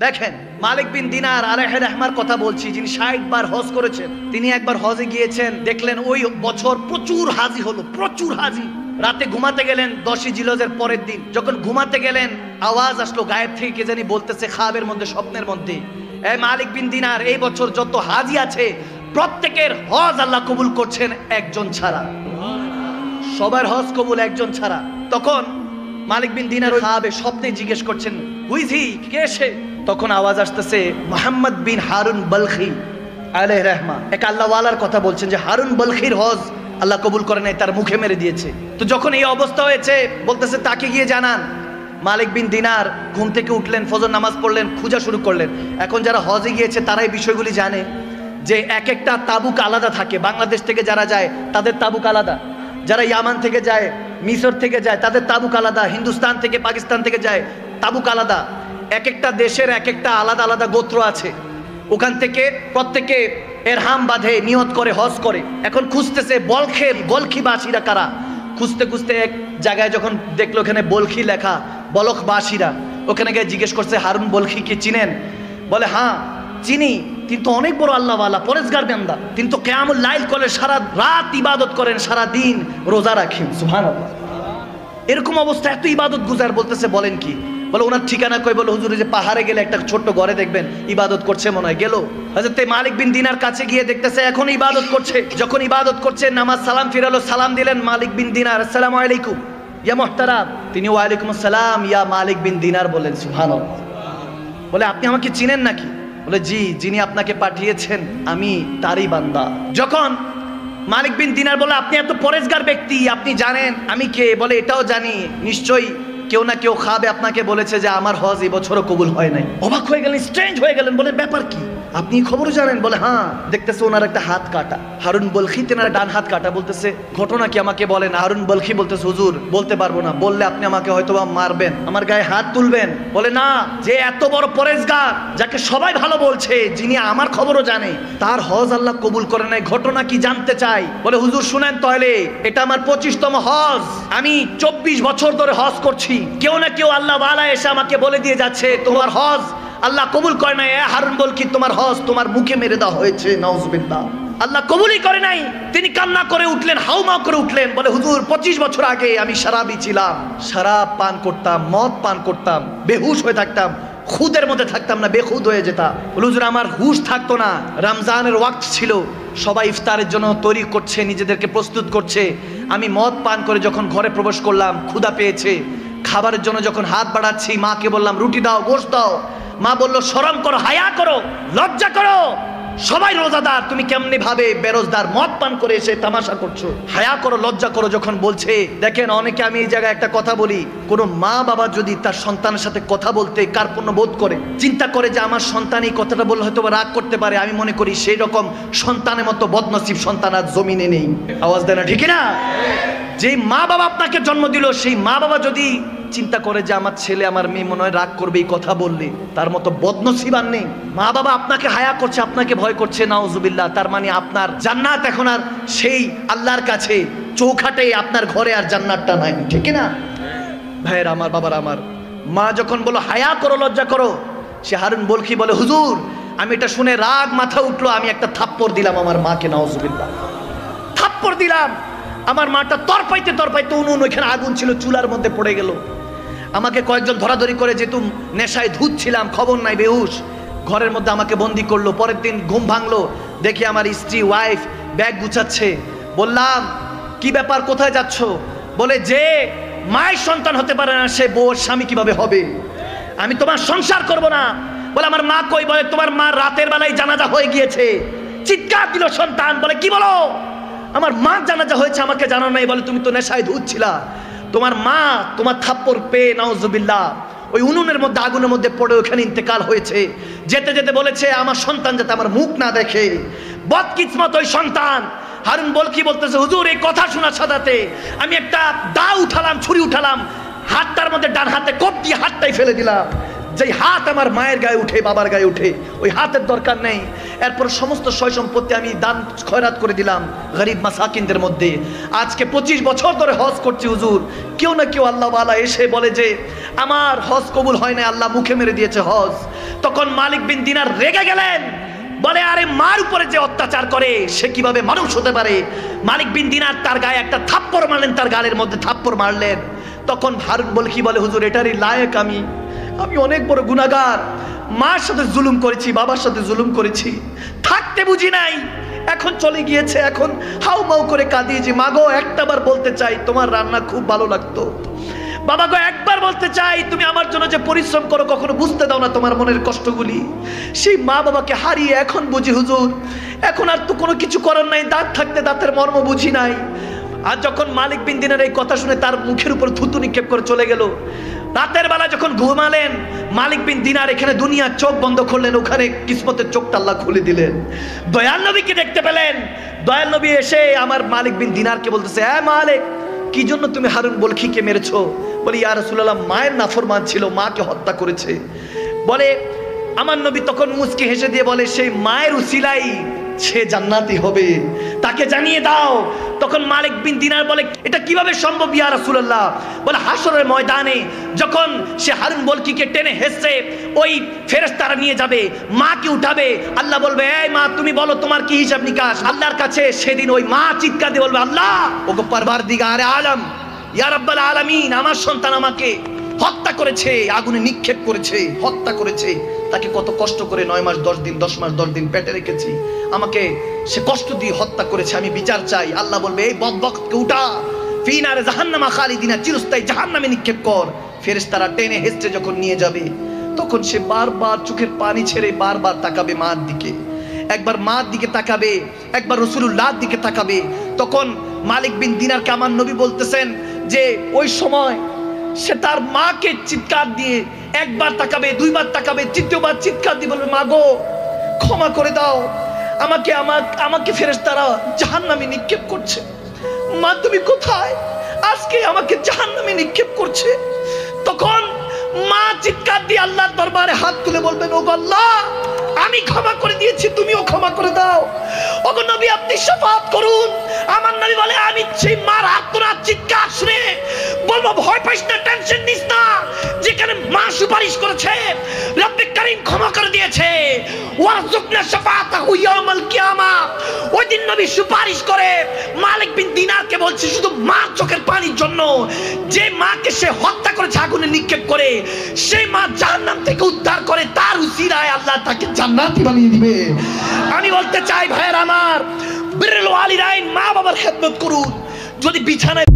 দেখেন মালিক বিন দিনার আলাইহি রহমার কথা বলছি, যিনি 60 বার হজ করেছেন। তিনি একবার হজে গিয়েছেন, দেখলেন ওই বছর প্রচুর হাজি হলো, প্রচুর হাজি। রাতে ঘুমাতে গেলেন 10 জিলহজের পরের দিন। যখন ঘুমাতে গেলেন আওয়াজ আসলো গায়েব থেকে, কে জানি বলতেছে খাবের মধ্যে, স্বপ্নের মধ্যে, এই মালিক বিন দিনার, এই বছর যত হাজি আছে প্রত্যেকের হজ আল্লাহ কবুল করছেন একজন ছাড়া। সবার হজ কবুল একজন ছাড়া। তখন মালিক বিন দিনার খাবে স্বপ্নে জিজ্ঞেস করছেন, হুইজ হি, কে সে? তখন আওয়াজ আসতেছে মুহাম্মদ বিন হারুন বলখি আলাইহির রহমা। এক আল্লাহওয়ালার কথা বলছেন যে হারুন বলখির হজ আল্লাহ কবুল করে নাই, তার মুখে মেরে দিয়েছে। তো যখন এই অবস্থা হয়েছে বলতেছে তাকে গিয়ে জানান। মালিক বিন দিনার ঘুম থেকে উঠলেন, ফজর নামাজ পড়লেন, খোঁজা শুরু করলেন। এখন যারা হজে গিয়েছে তারা এই বিষয়গুলি জানে যে এক একটা তাবুক আলাদা থাকে। বাংলাদেশ থেকে যারা যায় তাদের তাবুক আলাদা, যারা ইয়ামান থেকে যায়, মিশর থেকে যায় তাদের তাবুক আলাদা, হিন্দুস্তান থেকে পাকিস্তান থেকে যায় তাবুক আলাদা। এক একটা দেশের এক একটা আলাদা আলাদা গোত্র আছে। ওখান থেকে প্রত্যেকে এরহাম বাঁধে, নিয়ত করে, হজ করে। এখন খুঁজতেছে বলখিবাসীরা কারা। খুঁজতে খুঁজতে এক জায়গায় যখন দেখলো ওখানে বলখি লেখা, বলখবাসীরা, ওখানে গিয়ে জিজ্ঞেস করছে হারুন বলখি কি চিনেন? বলে হ্যাঁ চিনি, তিনি তো অনেক বড় আল্লাহওয়ালা, পরেজগার বান্দা। তিনি তো কিয়ামুল লাইল করে সারা রাত ইবাদত করেন, সারা দিন রোজা রাখেন। সুবহানাল্লাহ। এরকম অবস্থা, এত ইবাদত গুজার। বলতেছে বলেন কি? বলে ওনার ঠিকানা কই? বলে হুজুর যে পাহাড়ে গেলে একটা ছোট্ট ঘরে দেখবেন ইবাদত করছে মনে হয়। গেল হযরত মালিক বিন দিনার কাছে গিয়ে দেখতেছে এখন ইবাদত করছে। যখন ইবাদত করছে নামাজ সালাম ফিরালো, সালাম দিলেন মালিক বিন দিনার, আসসালামু আলাইকুম ইয়া মুহতারাম। তিনি ওয়ালাইকুম আসসালাম ইয়া মালিক বিন দিনার বলেন। সুবহানাল্লাহ। বলে আপনি আমাকে চিনেন নাকি? বলে জি, যিনি আপনাকে পাঠিয়েছেন আমি তারই বান্দা। যখন মালিক বিন দিনার বলে আপনি এত পরেজগার ব্যক্তি, আপনি জানেন আমি কে? বলে এটাও জানি, নিশ্চয়ই কেউ না কেউ খাবে আপনাকে বলেছে যে আমার হজ এই বছরও কবুল হয় নাই। অবাক হয়ে গেলেন, স্ট্রেঞ্জ হয়ে গেলেন। বলে ব্যাপার কি, আপনি খবর জানেন? বলে হ্যাঁ। দেখতেছে ওনার একটা হাত কাটা, হারুন বলখি তেনার ডান হাত কাটা। বলতেছে ঘটনা কি আমাকে বলেন। হারুন বলখি বলতেছে হুজুর বলতে পারবো না, বললে আপনি আমাকে হয়তোবা মারবেন, আমার গায়ে হাত তুলবেন। বলে না, যে এত বড় পরেজগার, যাকে সবাই ভালো বলছে, যিনি আমার খবরও জানে, তার হজ আল্লাহ কবুল করে নাই, ঘটনা কি জানতে চাই। বলে হুজুর শুনেন তাহলে, এটা আমার 25তম হজ। আমি 24 বছর ধরে হজ করছি। কেউ না কেউ আল্লাহ ওয়ালা এসে আমাকে বলে দিয়ে যাচ্ছে তোমার হজ আল্লাহ কবুল করে নাই। হারুন বলখি তোমার হজ তোমার মুখে মেরে দেওয়া হয়েছে, নাউজুবিল্লাহ, আল্লাহ কবুলই করে নাই। তিনি কান্না করে উঠলেন, হাউমাউ করে উঠলেন। বলে হুজুর 25 বছর আগে আমি শরাবী ছিলাম, শরাব পান করতাম, মদ পান করতাম, বেহুশ হয়ে থাকতাম, খুদের মধ্যে থাকতাম না, বেখুদ হয়ে যেতাম। বলে হুজুর আমার হুশ থাকতো না। রমজানের ওয়াক্ত ছিল, সবাই ইফতারের জন্য তৈরি করছে, নিজেদেরকে প্রস্তুত করছে। আমি মদ পান করে যখন ঘরে প্রবেশ করলাম, ক্ষুধা পেয়েছে, খাবারের জন্য যখন হাত বাড়াচ্ছি, মাকে বললাম রুটি দাও, গোশত দাও। মা বললো শরম করো, হায়া করো, লজ্জা করো, সবাই রোজাদার, তুমি কেমনি ভাবে বেরোজদার মদ পান করে এসে তামাশা করছো, হায়া করো, লজ্জা করো। যখন বলছে, দেখেন অনেকে, আমি এই জায়গায় একটা কথা বলি, কোনো মা বাবা যদি তার সন্তানের সাথে কথা বলতে কার্পণ্য বোধ করে, চিন্তা করে যে আমার সন্তান এই কথাটা বললে হয়তো রাগ করতে পারে, আমি মনে করি সেই রকম সন্তানের মতো বদনসিব সন্তান আর জমিনে নেই। আওয়াজ দেয় না, ঠিক না? যে মা বাবা আপনাকে জন্ম দিল, সেই মা বাবা যদি চিন্তা করে যে আমার ছেলে আমার মেয়ে মনে হয় রাগ করবে এই কথা বললে, তার মতো বদনসিব আর নেই। মা বাবা আপনাকে হায়া করছে, আপনাকে ভয় করছে, নাউজুবিল্লাহ, তার মানে আপনার জান্নাত এখন আর সেই আল্লাহর কাছে চৌখাটে, আপনার ঘরে আর জান্নাতটা নাই, ঠিক না ভাইয়ের আমার, বাবার আমার। মা যখন বলো হায়া করো, লজ্জা করো, সে হারুন বলখি বলে হুজুর আমি এটা শুনে রাগ মাথা উঠলো, আমি একটা থাপ্পড় দিলাম আমার মাকে, নাউজুবিল্লাহ, থাপ্পড় দিলাম। আমার মাটা তরপাইতে তরপাইতে উনুন, ওইখানে আগুন ছিল, চুলার মধ্যে পড়ে গেল। আমাকে কয়েকজন ধরাধরি করে, যেহেতু নেশায় ধুত ছিলাম, খবর নাই, বেহুশ, ঘরের মধ্যে আমাকে বন্দি করলো। পরের দিন ঘুম ভাঙলো, দেখি আমার স্ত্রী ওয়াইফ ব্যাগ গুছাচ্ছে। বললাম কি ব্যাপার, কোথায় যাচ্ছ? বলে যে মায়ের সন্তান হতে পারে না সে বউর স্বামী কিভাবে হবে, আমি তোমার সংসার করব না। বলে আমার মা কই? বলে তোমার মা রাতের বেলায় জানাজা হয়ে গিয়েছে। চিৎকার দিল সন্তান। বলে কি বলো? আমার মা জানাজা হয়েছে, আমাকে জানানো নাই। বলে তুমি তো নেশায় ধুত ছিলা, তোমার মা তোমার থাপ্পড় পেয়ে নাউজুবিল্লাহ ওই উনুনের মধ্যে, আগুনের মধ্যে পড়ে ওখানে ইন্তেকাল হয়েছে। যেতে যেতে বলেছে আমার সন্তান যাতে আমার মুখ না দেখে। বদকিসমত ওই সন্তান। হারুন বলখি বলতেছে হুজুর এই কথা শোনার সাথে আমি একটা দা উঠালাম, ছুরি উঠালাম, হাতটার মধ্যে ডান হাতে কোপ দিয়ে হাতটাই ফেলে দিলাম। যেই হাত আমার মায়ের গায়ে উঠে, বাবার গায়ে উঠে, ওই হাতের দরকার নেই। এরপর সমস্ত সয় সম্পত্তি আমি দান খয়রাত করে দিলাম গরিব মাসাকিনদের মধ্যে। আজকে 25 বছর ধরে হজ করছি হুজুর, কেউ না কেউ আল্লাহ ওয়ালা এসে বলে যে আমার হজ কবুল হয় না, আল্লাহ মুখে মেরে দিয়েছে হজ। তখন মালিক বিন দিনার রেগে গেলেন, বলে আরে মার উপরে যে অত্যাচার করে সে কিভাবে মানুষ হতে পারে। মালিক বিন দিনার তার গায়ে একটা থাপ্পড় মারলেন, তার গালের মধ্যে থাপ্পড় মারলেন। তখন হারুন বলে কি বলে হুজুর এটারই লায়েক আমি অনেক বড় গুনাহগার, মার সাথে জুলুম করেছি, বাবার সাথে জুলুম করেছি, থাকতে বুঝি নাই, এখন চলে গিয়েছে, এখন হাউ মাউ করে কাঁদিয়েছি। মাগো একটাবার বলতে চাই তোমার রান্না খুব ভালো লাগতো, বাবা গো একবার বলতে চাই তুমি আমার জন্য যে পরিশ্রম করো কখনো বুঝতে দাও না তোমার মনের কষ্টগুলি। সেই মা বাবাকে হারিয়ে এখন বুঝি হুজুর, এখন আর তো কোনো কিছু করার নাই, দাঁত থাকতে দাঁতের মর্ম বুঝি নাই। আর যখন মালিক বিন দিনার এই কথা শুনে তার মুখের উপর থুতু নিক্ষেপ করে চলে গেল। রাতের বেলা যখন ঘুমালেন মালিক বিন দিনার এখানে দুনিয়ার চোখ বন্ধ করলেন, ওখানে কিসমতের চোখটা আল্লাহ খুলে দিলেন। দয়াল নবীকে দেখতে পেলেন। দয়াল নবী এসে আমার মালিক বিন দিনারকে বলতেছে, হ্যাঁ মালিক, কি জন্য তুমি হারুন বলখিকে মেরেছো? বলি ইয়া রাসূলুল্লাহ, মায়ের নাফরমান ছিল, মাকে হত্যা করেছে। বলে আমার নবী তখন মুচকি হেসে দিয়ে বলে, সেই মায়ের উসিলাই সে জান্নাতি হবে, তাকে জানিয়ে দাও। তখন মালিক বিন দিনার বলে এটা কিভাবে সম্ভব ইয়া রাসূলুল্লাহ? বলে হাসরের ময়দানে যখন সে হারুন বলখিকে টেনে হেসে ওই ফেরেশতারা নিয়ে যাবে, মাকে উঠাবে, আল্লাহ বলবে এই মা তুমি বলো তোমার কি হিসাব নিকাশ। আল্লাহর কাছে সেদিন ওই মা চিৎকার দিয়ে বলবে, আল্লাহ ওগো পারওয়ারদিগারে আলম, ইয়া রাব্বাল আলামিন, আমার সন্তান আমাকে হত্যা করেছে, আগুনে নিক্ষেপ করেছে, হত্যা করেছে, তাকে কত কষ্ট করে 9 মাস 10 দিন 10 মাস 10 দিন পেটে রেখেছি, আমাকে সে কষ্ট দিয়ে হত্যা করেছে, আমি বিচার চাই। আল্লাহ বলবে এই বদবখতকে উঠা, ফিনারে জাহান্নামা খালিদিনা, চিরস্থায়ী জাহান্নামে নিক্ষেপ কর। ফেরেশতারা টেনে হেসে যখন নিয়ে যাবে তখন সে বারবার চোখের পানি ছেড়ে বারবার তাকাবে মার দিকে, একবার মার দিকে তাকাবে, একবার রাসূলুল্লাহর দিকে তাকাবে। তখন মালিক বিন দিনারকে আমার নবী বলতেছেন যে ওই সময় সে তার মাকে চিৎকার দিয়ে একবার তাকাবে, দুইবার তাকাবে, তৃতীয়বার চিৎকার দিয়ে বলবে, মা গো ক্ষমা করে দাও আমাকে, আমাকে ফেরেশতারা জাহান্নামে নিক্ষেপ করছে। মা তুমি কোথায়? আজকে আমাকে জাহান্নামে নিক্ষেপ করছে। তখন মা চিৎকার দিয়ে আল্লাহর দরবারে হাত তুলে বলবেন, ওগো আল্লাহ আমি ক্ষমা করে দিয়েছি, তুমিও ক্ষমা করে দাও। ওগো নবী আপনি শাফাআত করুন। আমার নবী বলে আমি সেই মার আর্তনাদ চিৎকার শুনে বলবো, ভয় পাইস না, টেনশন নিস না, যেখানে মা সুপারিশ করেছে রব্বে কারীম ক্ষমা করে দিয়েছে, ওয়ারযুকনা শাফাআতাহু ইয়াউমাল কিয়ামা। ওই দিন নবী সুপারিশ করে মালিক বিন দিনারকে বলছে শুধু মার চোখের পানির জন্য, যে মাকে সে হত্যা করেছে আগুনে নিক্ষেপ করে, সেই মা জাহান্নাম থেকে উদ্ধার করে, তার উসিলায় আল্লাহ তাকে জান্নাতি বানিয়ে দিবে। আমি বলতে চাই ভাইয়ের আমার, বিররুল ওয়ালিদাইন, মা বাবার খেদমত করুন। যদি বিছানায়